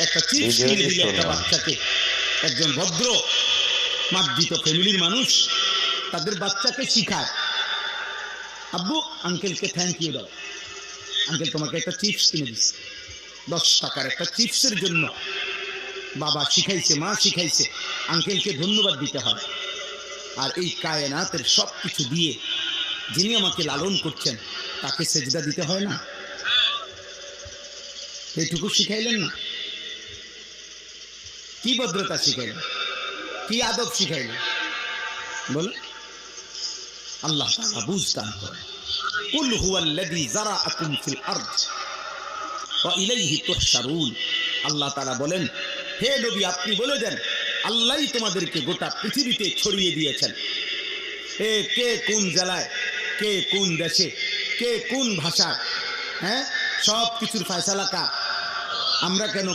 একটা চিপস কিনে দিলে একটা বাচ্চাকে, একজন ভদ্র মার্জিত ফ্যামিলির মানুষ তাদের বাচ্চাকে শিখায়, আব্বু আঙ্কেলকে থ্যাংক ইউ দাও, আঙ্কেল তোমাকে একটা চিপস কিনে দিচ্ছে, 10 টাকার একটা চিপসের জন্য বাবা শিখাইছে, মা শিখাইছে আঙ্কেলকে ধন্যবাদ দিতে হয়। আর এই কায়নাতের সব কিছু দিয়ে যিনি আমাকে লালন করছেন তাকে সেজদা দিতে হয় না? এইটুকু শিখাইলেন না? কি ভদ্রতা শিখাইলেন, কি আদব শিখাইলেন বল? আল্লাহ তাআলা বুঝদান করেন। কুল হুয়াল্লাযী যারাআকুম ফিল আরদ ওয়া ইলাইহি তুহশারুন। আল্লাহ তাআলা বলেন, হে নবী আপনি বলে দেন আল্লাহই তোমাদেরকে গোটা পৃথিবীতে ছড়িয়ে দিয়েছেন। কে কোন জেলায়, কে কোন দেশে, কে কোন ভাষা, হ্যাঁ, সব কিছুর ফয়সালা কার? আমরা কেন